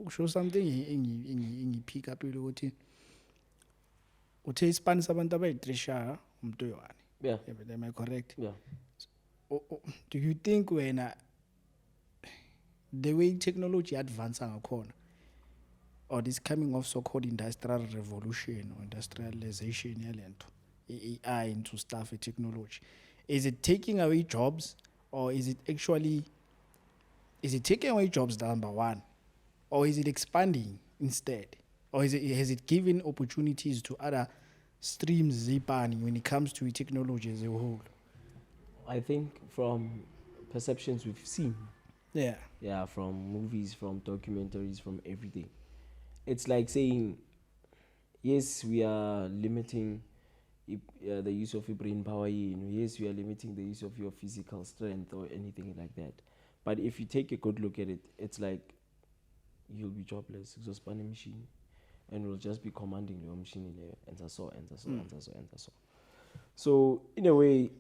show something in pick up ukuthi uthe ispan sabantu abayitrisha umuntu yohani. Yeah. Am I correct? Yeah. Do you think when the way technology advances ngakhona, or this coming of so-called industrial revolution or industrialization yalento, AI into stuff and technology, is it taking away jobs, or is it taking away jobs, number one, or is it expanding instead, or has it given opportunities to other streams when it comes to technology as a whole? I think from perceptions we've seen, yeah, from movies, from documentaries, from everything, it's like saying, yes, we are limiting the use of your brain power. Yes, we are limiting the use of your physical strength or anything like that. But if you take a good look at it, it's like you'll be jobless. It's just a machine, and we'll just be commanding your machine in there, and so. So in a way,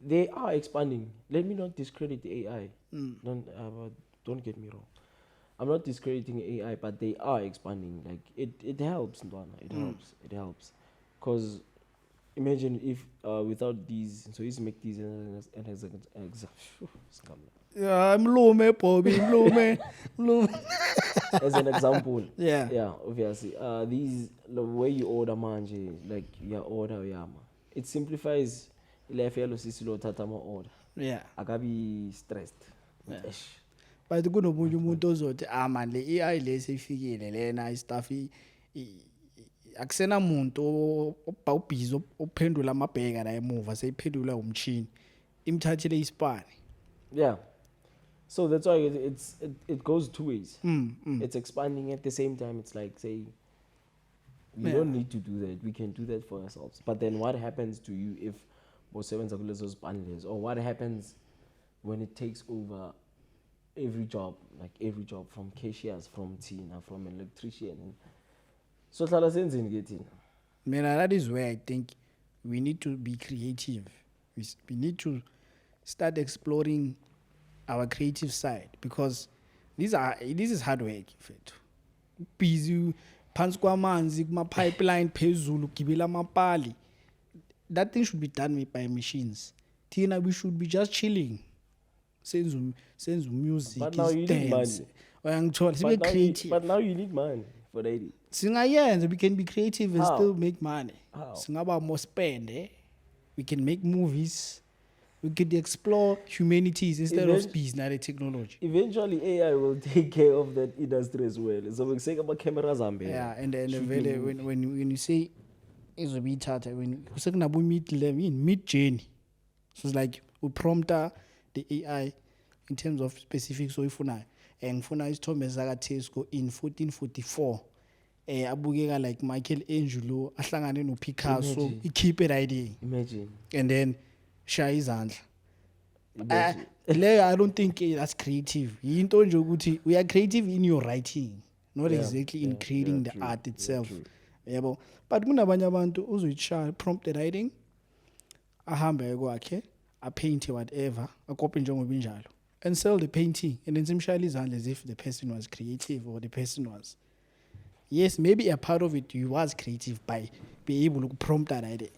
they are expanding. Let me not discredit the AI. Don't get me wrong. I'm not discrediting AI, but they are expanding. Like it helps, Ndwana. It helps. Because imagine if without these, so he's make these yeah, I'm low, man, Bobby, low, man, low. As an example, yeah, obviously, these the way you order manje, like your order yama, it simplifies life. Yellow sisilo tatama order. Yeah, I can be stressed. Yeah. But kunomunye umuntu ozothi man le AI lesifikile lena istuff akusena umuntu obusy ophendula amabheka la emuva seyiphendula umchini imthathile ispani. Yeah. So that's why it goes two ways. It's expanding at the same time. It's like saying, we don't need to do that. We can do that for ourselves. But then what happens to you if both sevens are those bundles? Or what happens when it takes over every job from cashiers, from Tina, from an electrician? So that is where I think we need to be creative. We need to start exploring our creative side, because this is hard work. Busy phansi kwamanzi kuma pipeline phezulu gibela amapali. That thing should be done by machines. Tina, we should be just chilling. Sense music. But now you need money. But now you need money for that. We can be creative and still make money. Singaba more spend. We can make movies. We could explore humanities instead of speed, not the technology. Eventually, AI will take care of that industry as well. So we say about cameras and yeah, and when you say it's a bit harder, when you say mid journey, so it's like we prompt the AI in terms of specifics. So if Funa is Thomas Zagatesco in 1444. Abukeka like Michelangelo, ahlangane no Picasso, he keep it idea. Imagine. And then Shai Zandla. I don't think that's creative. We are creative in your writing, not exactly in creating the art itself. But kunabanye abantu uzoyitsha prompt writing, ahambe kwakhe, a paint whatever, a copy njengoba injalo, and sell the painting, and then simshayela izandla as if the person was creative or the person was. Yes, maybe a part of it you was creative by being able to prompt that idea,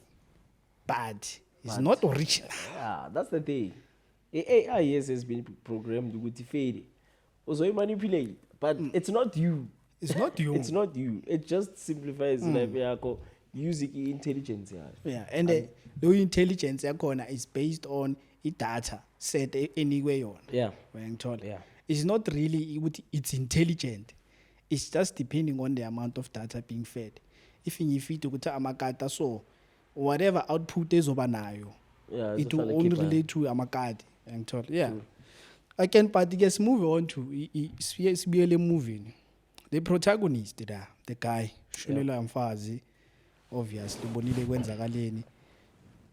but it's not original. Yeah, that's the thing. AI has been programmed with fail. Also, you manipulate, but it's not you. It's not you. It's not you. It just simplifies life. Using intelligence. Yeah, and the intelligence is based on data set anyway on. Yeah. Yeah. It's not really it's intelligent. It's just depending on the amount of data being fed. If you feed to amakata, so whatever output is over now, it will only relate to amakati. Yeah. I can but move on to SBL moving. The protagonist the guy, Shonela Mfazi, obviously bonile kwenzakaleni.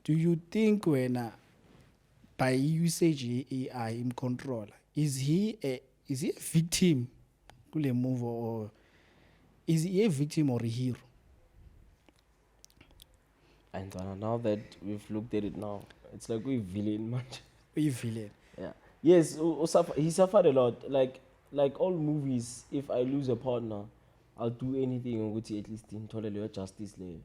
Do you think when by usage AI in control, is he a victim kule move, or is he a victim or a hero? And now that we've looked at it now, it's like we're villain much. We villain. Yeah. Yes, he suffered a lot. Like all movies, if I lose a partner, I'll do anything ukuthi at least in total justice le.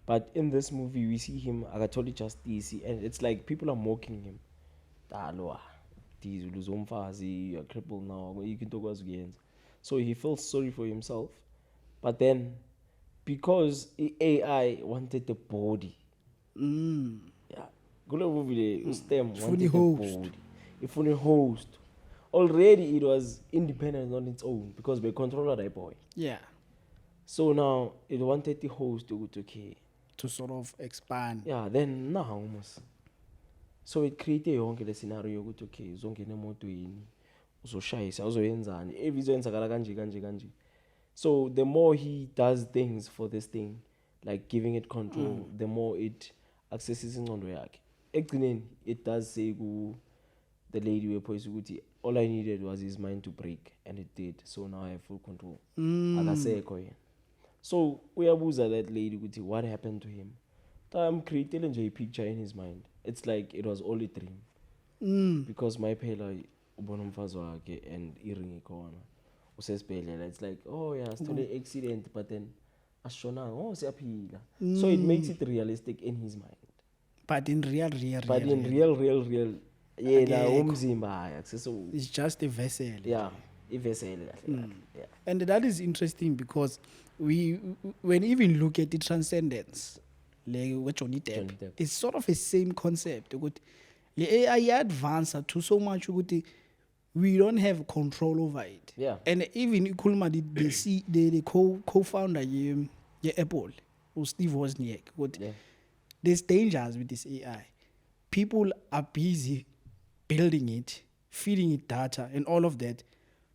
But in this movie, we see him akathola justice, and it's like people are mocking him. Dalo, these uluzomfazi, you're crippled now. You can talk about again. So he feels sorry for himself, but then because AI wanted the body, yeah, kule movie le STEM Ifuna wanted the i-host. body. If a host, already it was independent on its own because we controller that boy. Yeah, So now it wanted the host to go to okay. to sort of expand. Yeah, then now almost. So it created yonke le scenario ukuthi okay, uzongena emotweni, uzoshayisa, uzoyenzani, evizoyenzakala kanje kanje kanje. So the more he does things for this thing, like giving it control, the more it accesses ingqondo yakhe. Ekugcineni it does say ku the lady wephoyisa ukuthi all I needed was his mind to break, and it did. So now I have full control. Akasekho yena. So uyabuza that lady ukuthi what happened to him. I'm creating a picture in his mind. It's like it was all a dream. Because my phela ubona umfazi wakhe and earring ikhona. Usesibhedlela. It's like, oh yeah, sithole accident, but then ashonanga, oh siyaphila. So it makes it realistic in his mind. But in real, But in real, yena umzimba accessible. it's just a vessel. Yeah, i-vessel kahle. Yeah. And that is interesting because when even look at the transcendence, like with Johnny Depp, it's sort of a same concept. The AI advanced to so much ukuthi we don't have control over it. Yeah. And even Kulma, the co-founder, Apple, or Steve Wozniak, there's dangers with this AI. People are busy building it, feeding it data, and all of that.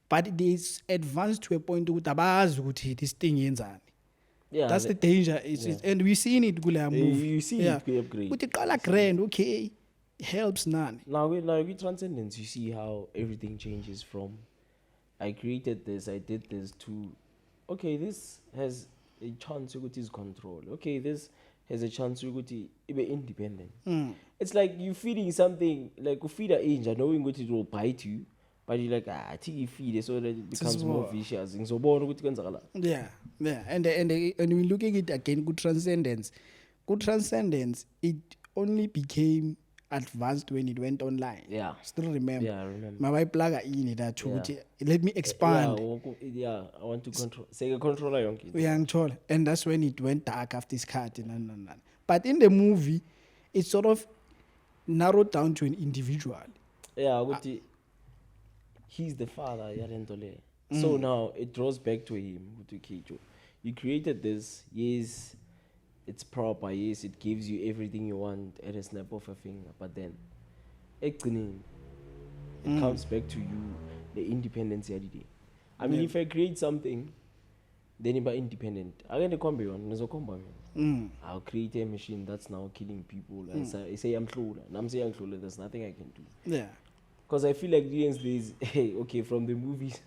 But it is advanced to a point where this thing yenzani. Yeah, That's the danger. And we've seen it kula movie. You see it could upgrade. With the color grand, okay, helps none. Now with transcendence, you see how everything changes from I created this, I did this to okay, this has a chance to get his control. Okay, this has a chance to be independent. It's like you feeding something like you feed an angel knowing what it will bite you, but you're like, I think you feed it so that it becomes more vicious. Yeah. And we're looking at it again, good transcendence. Good transcendence, it only became advanced when it went online. Yeah. Still remember. Yeah, I remember. My wife plug in that too. Let me expand. Yeah, I want to control. Say a controller young kid. And that's when it went dark after this cut. But in the movie, it sort of narrowed down to an individual. Yeah, he's the father. So now it draws back to him. You created this. Yes, it's proper. Yes, it gives you everything you want at a snap of a finger. But then, it comes back to you, the independence. I mean, if I create something, then I'm independent. I'll create a machine that's now killing people. I say I'm close. There's nothing I can do. Yeah. Because I feel like these days, okay, from the movies,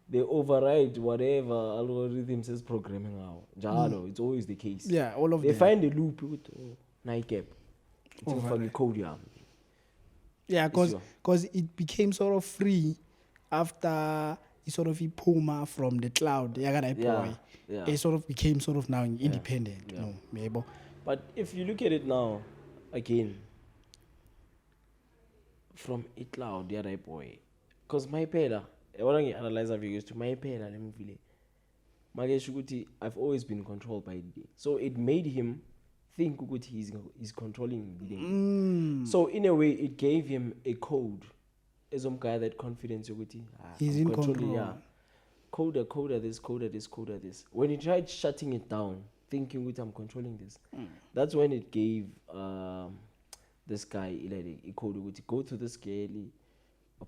they override whatever algorithm says programming now. Jalo, it's always the case. Yeah, all of they them. find a loop with Nike app. It's a code, yeah. Yeah, because it became sort of free after it sort of puma from the cloud. Yeah. It sort of became sort of now independent. Yeah. No, maybe. But if you look at it now, again, from a cloud, the other boy, because my pela, I want to analyze how you to my pela, let me feel it. I've always been controlled by it. So it made him think he's controlling the So in a way, it gave him a code. As some guy that confidence he's in control. Yeah. Coder this. When he tried shutting it down, thinking I'm controlling this, that's when it gave this guy a code go to the scale,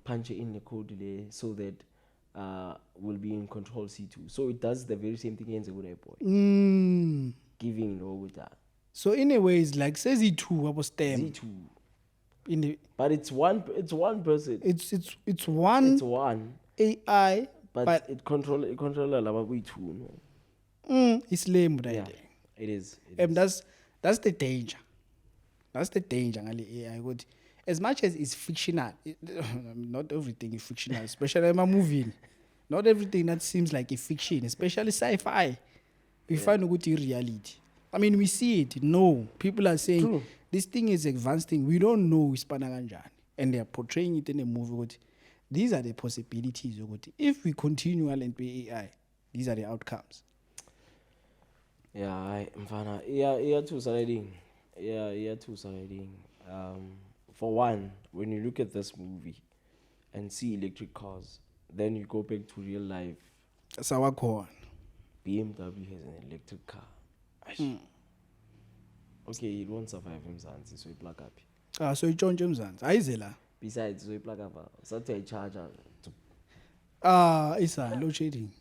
punch in the code so that will be in control C2. So it does the very same thing as a good boy. Giving all with that. So in a way, it's like says Z2 about STEM. Z2. But it's one person. It's one AI. But it control about we two. No. It's lame, right? Yeah, it is. That's the danger. That's the danger, AI. as much as it's fictional, not everything is fictional, especially in a movie. Not everything that seems like a fiction, especially sci-fi. We find a good reality. I mean, we see it. No, people are saying True. this thing is advanced thing. We don't know and they are portraying it in a movie. But these are the possibilities. If we continue and play AI, these are the outcomes. Yeah, mfana. Yeah, too sliding. Yeah, too sliding. For one, when you look at this movie and see electric cars, then you go back to real life. That's our core. BMW has an electric car. Okay, it won't survive in Zanzi, so you plug up. So John James Aizela. Besides, so you plug up. Such a charger. It's a load shedding.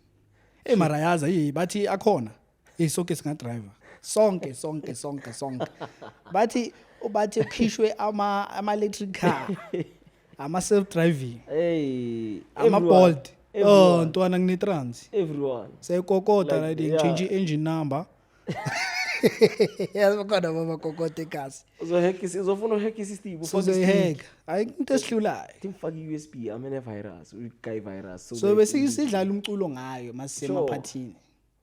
Hey, Marayaza, bathi akhona. Sonke singa driver. Sonke. Bathi khishwe ama electric car. Ama self driving. Hey, Ama Bolt. Oh, ntwana nginitrans. Everyone. Say kokota Like, riding, change engine number. Yes, bakhona baba kokota ekhasi. Uzofuna hack system. So they hack. Ayinto esihlulayo. Timfaka USB, amene virus, uyigayi virus. So bese isidlala umculo ngayo masema phathini.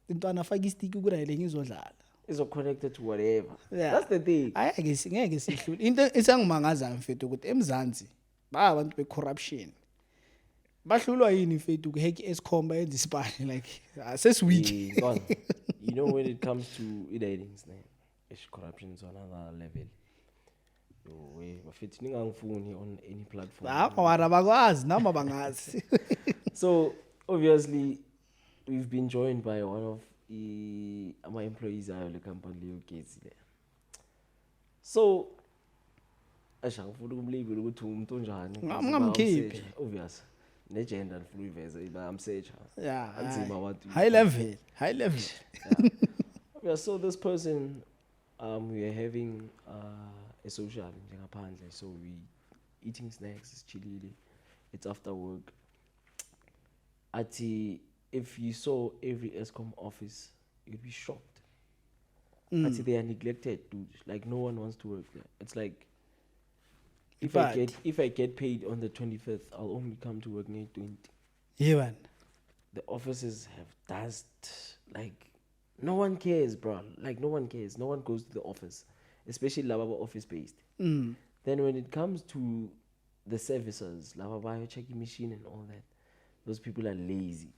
Intwana afaka istick ukurayile ngizodlala. Is connected to whatever. Yeah. That's the thing. Ngeke sihlule. Into esangimangazayo mfethu ukuthi eMzansi ba abantu be-corruption. Bahlulwa yini mfethu ukuhack Eskom bayenza isipani like sesiweak. You know when it comes to e-datings, corruption is on another level. Bafethu ningangifuni on any platform. Mara bakwazi noma bangazi. So obviously we've been joined by one of my employees ayo le company leyo Gezi le. So ashangifuna ukumlabel ukuthi umuntu onjani. Ngamkhiphi. Obvious. Negender ngifuna uyiveze I'm searcher. Yeah. Anzima what High level. Yeah, so this person we are having a social njengaphandle, so we eating snacks, it's chillily, it's after work. If you saw every Eskom office, you'd be shocked. They are neglected, dude. Like no one wants to work there. It's like if I get paid on the 25th, I'll only come to work near 20. Yeah. The offices have dust. Like no one cares, bro. Like no one cares. No one goes to the office, especially Lavaba office based. Then when it comes to the services, Lavaba checking machine and all that, those people are lazy.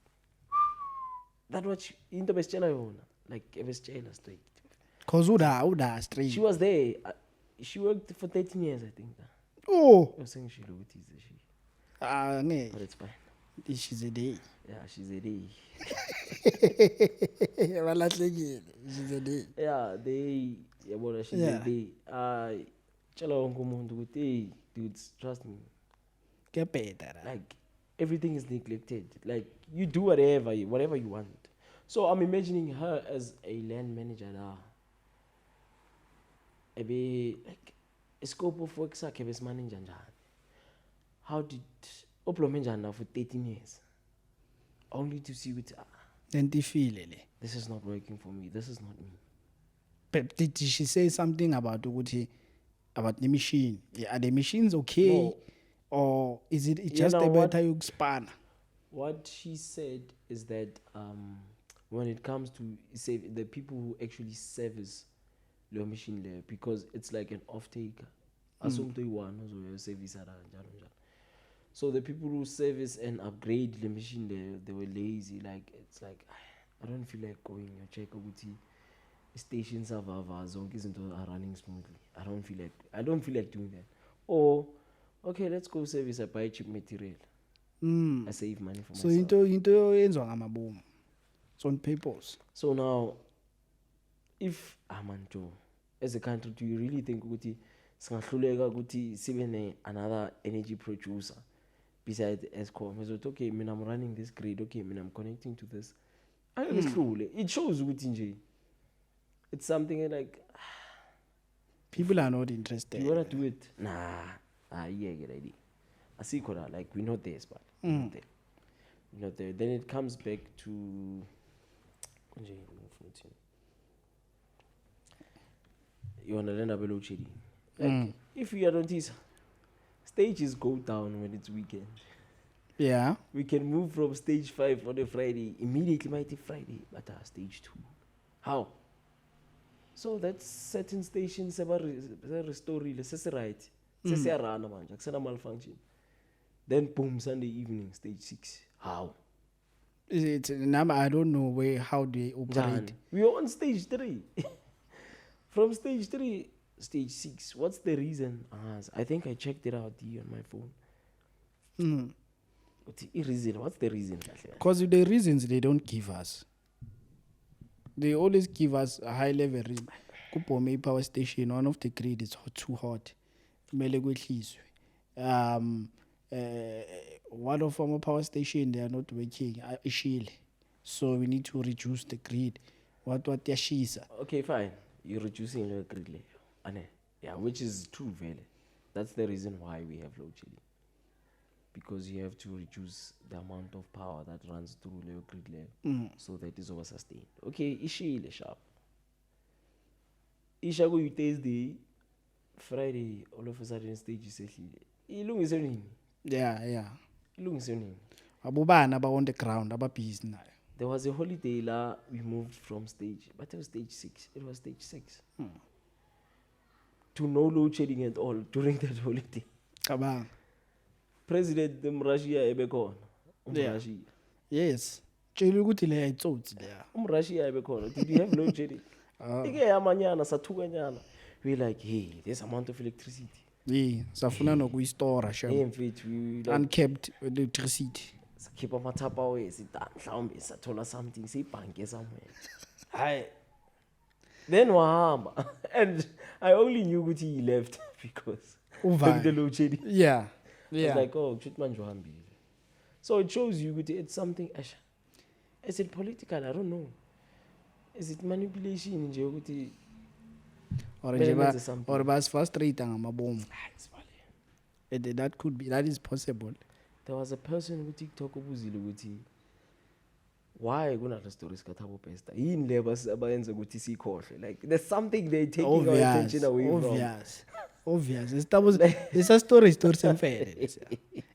That what into like straight. Cause Uda straight. She was there. She worked for 13 years, I think. Oh. I was saying she looked easy. But it's fine. She's a day. Yeah, she's a day. She's a day. Yeah, she's a day. Chala wonke umuntu dudes, trust me. Get better. Like everything is neglected. Like you do whatever you want. So I'm imagining her as a land manager now. Like a scope of work sakhe besimanager njani. How did Oplomanja now for 13 years? Only to see it. Then they feel it. This is not working for me. This is not me. But did she say something about the machine? Are the machines okay? No. Or is it just a better you span? What she said is that when it comes to the people who actually service the machine there, because it's like an off-taker. So the people who service and upgrade the machine there, they were lazy. Like it's like I don't feel like going and check ukuthi stations are running smoothly. I don't feel like doing that. Or okay, let's go service. I buy cheap material. I save money for myself. So into enzwa ngamabomu. It's on papers. So now, if Amanto, as a country, do you really think ukuthi singahluleka ukuthi sibe another energy producer besides Eskom? Okay, I'm running this grid. Okay, I'm connecting to this. It shows ukuthi nje. It's something like people are not interested. You wanna do it? Nah. Yeah, get idea. I see Kora, like we're not there, but we're not there. Then it comes back to you wanna learn about load shedding. Like if you don't tease, Stages go down when it's weekend. Yeah. We can move from stage 5 on a Friday, immediately mighty Friday, but stage 2. How? So that's certain stations restoring, right. Malfunction. Then boom, Sunday evening, stage 6. How? It's number. I don't know how they operate. We are on stage 3. From stage 3, stage 6. What's the reason? I think I checked it out here on my phone. What's the reason? Because the reasons they don't give us, they always give us a high level reason. Kupome power station, one of the grid is too hot. Kumele kwehliswe. One of our power station they are not working. Ishile. So we need to reduce the grid. What yashisa? Okay, fine. You're reducing the grid layer. Yeah, which is true, really. That's the reason why we have load shedding. Because you have to reduce the amount of power that runs through the grid layer so that it's over sustained. Okay, ishile sharp. Isha go Thursday, Friday, all of a sudden stage is ilungiswe. Yeah. Ilungiswe. Abubana aba on the ground, aba busy nayo. There was a holiday la we moved from stage, but it was stage 6. It was stage 6. To no load shedding at all during that holiday. Kabang. President Russia ebekhona. Russia. Yes. Tshela ukuthi le ayitsotsi le. Russia ebekhona. Did you have load shedding? Ike yamanyana sathukanyana. We like, hey, this amount of electricity. Yeah, safuna nokuyistore sha. Hey, mfethu, we like unkept electricity. Keep on tap away, sit down, mhlawumbe sathola something, sibhanke somewhere. Hi. Then wahamba. And I only knew what he left because of the load shedding. Yeah. It's like, oh, so it shows you it's something. Is it political? I don't know. Is it manipulation? Or bas frustrating ngamabomu. That could be. That is possible. There was a person who TikTok ubuzile why kunala stories kathabo pesta yini lebas abayenza ukuthi sikhohle, like there's something they taking our attention away obvious it's a story semfele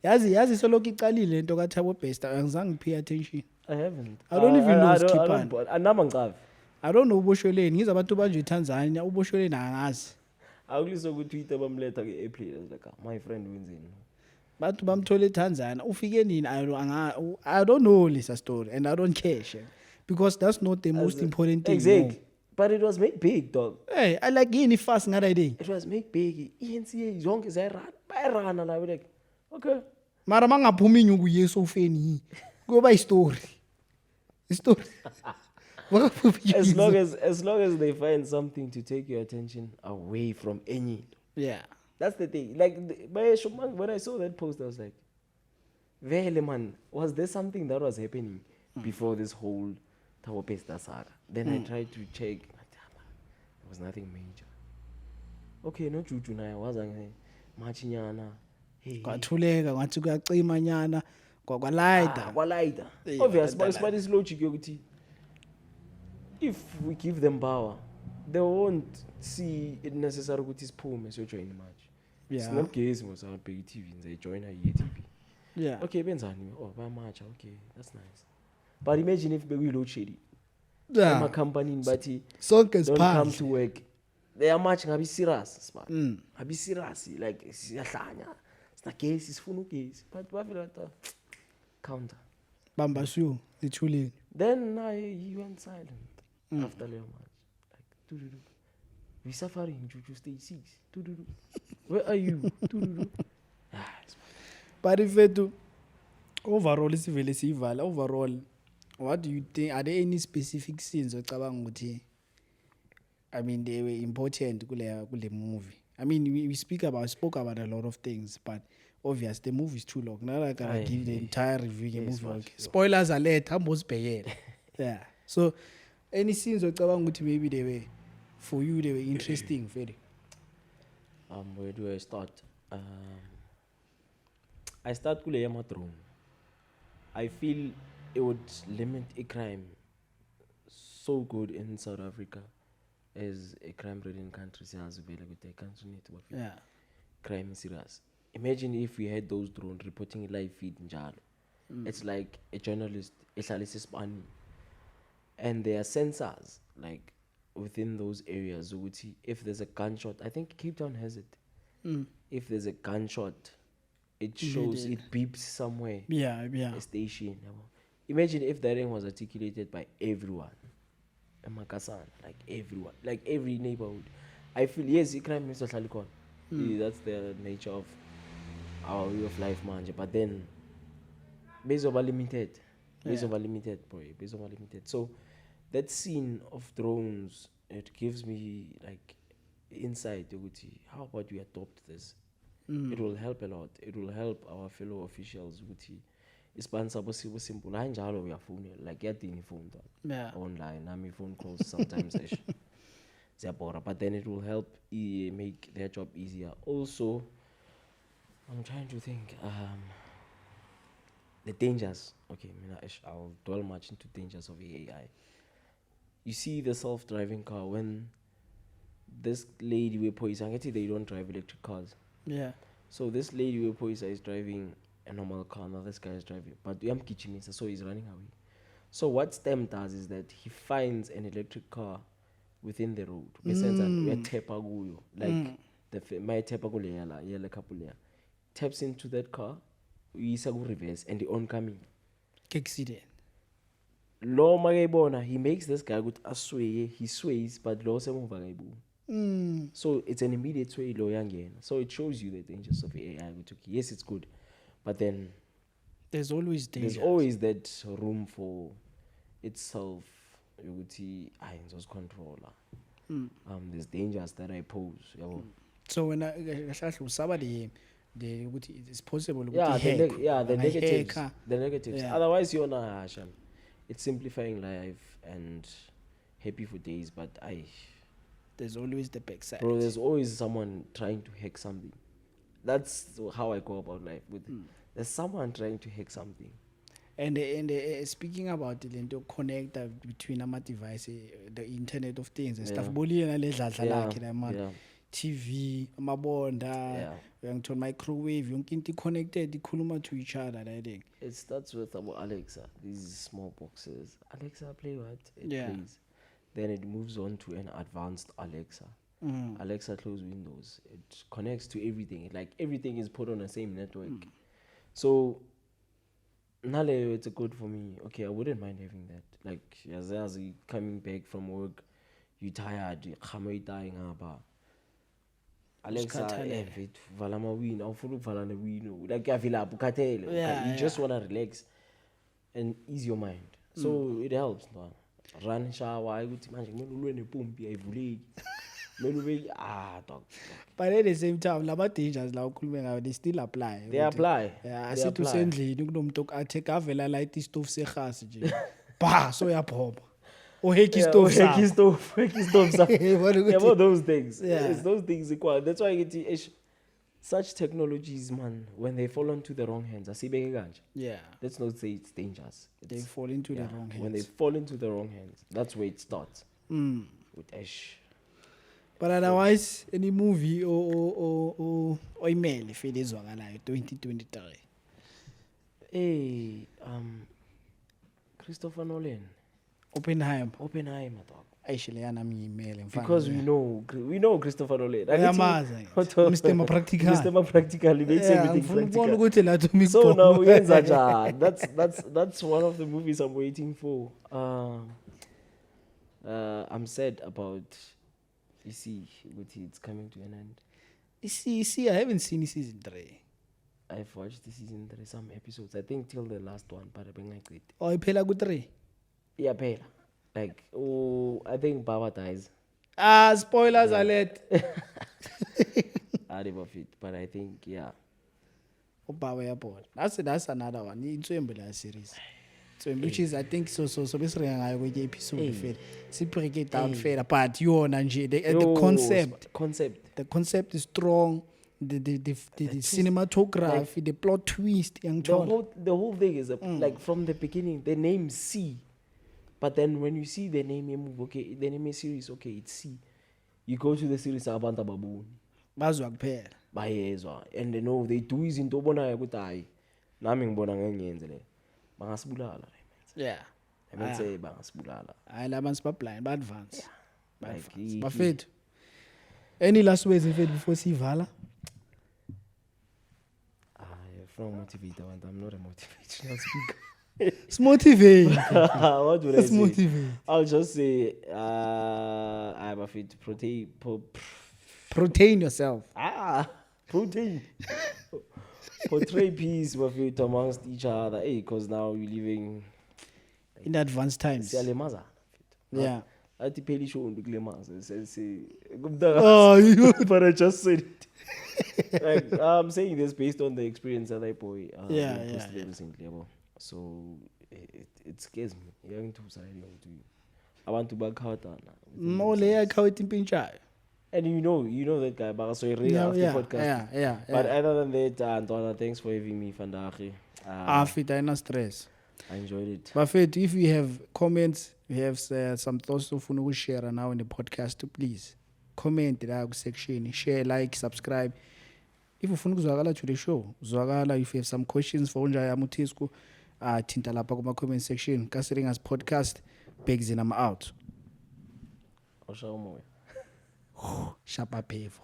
yazi soloko iqalile lento kathabo pesta angizange pay attention. I haven't. I don't even know Skipani. Anama ncavi. I don't know ubosholeni ngizabantu banje eTanzania ubosholeni angazi akuliso ku Twitter bamletha ke April like my friend wenzeni bantu bamthole eTanzania ufike nini I don't know lisa story and I don't care because that's not the most important thing. Exactly. But it was made big, dog. Hey, I like yini fast ngada day. It was made big. ENCA zonke bayarana la like okay. Mara mangaphumi inyuku yeso ufeni. Kuba istory. As long as they find something to take your attention away from any. Yeah. That's the thing. Like when I saw that post, I was like, "Vele man, was there something that was happening before this whole Tower Pesta saga?" Then I tried to check. There was nothing major. Okay, no juju na wazange machinyana. Kwathuleka ngathi kuyacima nyana kwalaida. Obvious, but it's logic yokuthi if we give them power, they won't see it necessary ukuthi siphume so join match. Yeah. Sinogezi mos abheka TV nje join her TV. Yeah. Okay, benzani? Oh, ba match. Okay, that's nice. But imagine if we load shedding. Yeah. My company bathi don't come to work. They are much ngabi serious, smart. Ngabi serious like siyahlanya. Sinagezi sifuna ugezi. But bafela counter. Bambasiyo ithuleni. Then he went silent after leyo match. Like we suffering Juju stage 6. Where are you? But if overall isivele siyivala overall, what do you think? Are there any specific scenes ocabanga ukuthi I mean they were important kule movie? I mean we spoke about a lot of things, but obvious the movie is too long. Now I gotta give the entire review movie. Okay. Spoilers alert, ambosibhekela. Yeah. So any scenes ocabanga ukuthi maybe they were for you they were interesting very. Where do I start? I start kule yamadrone. I feel it would limit a crime so good in South Africa as a crime-ridden country. Yeah. Crime is serious. imagine if we had those drones reporting live feed njalo. It's like a journalist, and there are sensors like within those areas. If there's a gunshot, I think Cape Town has it. If there's a gunshot, it shows, it beeps somewhere. Yeah. A station. Imagine if that thing was articulated by everyone. Makasan, like everyone, like every neighborhood. I feel yes, crime is totally gone. That's the nature of our way of life, manje. But then, based over limited, limited. So that scene of drones, it gives me like insight. How about we adopt this? It will help a lot. It will help our fellow officials. Ispansa possible simple. I enjoy your phone, like getting phone online. I mean phone calls sometimes. But then it will help make their job easier. Also, I'm trying to think. The dangers. Okay, I'll dwell much into dangers of AI. You see the self-driving car when this lady with police, I get they don't drive electric cars. Yeah. So this lady with police is driving a normal car, now this guy is driving. But I'm kitchen, so he's running away. So what STEM does is that he finds an electric car within the road. Like my taps into that car, we reverse and the oncoming. Accident. Law magayibona, he makes this guy good asway, he sways, but law se so it's an immediate sway law again. So it shows you the dangers of AI. Yes, it's good, but then there's always danger. There's always that room for itself. You would see those controller. There's dangers that I pose. So when it's possible. The negatives. The negatives. Yeah. Otherwise, you're not. It's simplifying life and happy for days, but there's always the backside. Bro, there's always someone trying to hack something. That's how I go about life. There's someone trying to hack something. And speaking about the connect between our devices, the Internet of Things and stuff. TV, amabonda, microwave, connected, to each other. I think it starts with our Alexa. These small boxes. Alexa, play what? It plays. Then it moves on to an advanced Alexa. Alexa, close windows. It connects to everything. Like everything is put on the same network. So, Nale, it's good for me. Okay, I wouldn't mind having that. Like, as you coming back from work, you tired, you're dying about. Alexa, valama win. I'll follow valana win. Like, you just wanna relax and ease your mind. So it helps. Run shower. I would imagine dog. But at the same time, dangers they still apply. They apply. Yeah, I said to sendly, I take a vela light stove se gas. Bah, so ya pop. Oh, hecky stove. About those things. Yeah. It's those things equal. That's why I get such technologies, man, when they fall into the wrong hands, yeah. Let's not say it's dangerous. They fall into the wrong hands. When they fall into the wrong hands, that's where it starts. With Ash. But otherwise, any movie or email if it is 2023. Hey, Christopher Nolan. Oppenheimer, dog. Actually, I'm emailing because we know Christopher Nolan. Mr. Practical. Mr. Practical, he makes everything practical. So now that's one of the movies I'm waiting for. I'm sad about. You see, it's coming to an end. You see, I haven't seen season 3. I've watched the season 3, some episodes. I think till the last one, but I've been like it. Oh, Pela good 3. Yeah, Pela. Like, I think Baba dies. Spoilers alert. I never fit, but I think Baba airport. That's another one. It's a series. So which is I think so basically I go the episode fair. See break it down fair, but you on the concept is strong. The cinematography, the plot twist, the whole thing is like from the beginning. The name C, but then when you see the name, you move. Okay, the name is series. Okay, it's C. You go to the series Abanta Baboon. bazwa kuphela. bayezwa and they know they do izinto obonayo ukuthi hayi nami ngibona ngeke ngiyenze le bangasibulala Yeah. I mean say bangasibulala Hayi labantu siba-blind, ba-advance. like Bafethu. Any last words mfethu before sivala? from motivate abantu I'm not a motivational speaker Smotivate. what would I say Smotivate. I'll just say I'm a fit Protein yourself. protein portray peace bafethu amongst each other because now we're living In advanced times. siyalemaza Yeah. athi phela ishondo kulemaza sensi Oh, you. but I just said it like I'm saying this based on the experience that I boy Yeah. recently so it scares me young to say I want to back out No le account impintshayo. and you know that guy but so after podcast Yeah. but other than that Antwana thanks for having me Vandaag Fit ayina stress. I enjoyed it Bafethu, if you have comments, you have some thoughts ofuna ukushare now in the podcast, please comment la ku section, share, like, subscribe. If ufuna ukuzwakala to the show, uzwakala. If you have some questions for unja yamutisku, thinta lapha kuma comment section. Considering as podcast, Begs and I'm out. Osha umoya Shapa pevo.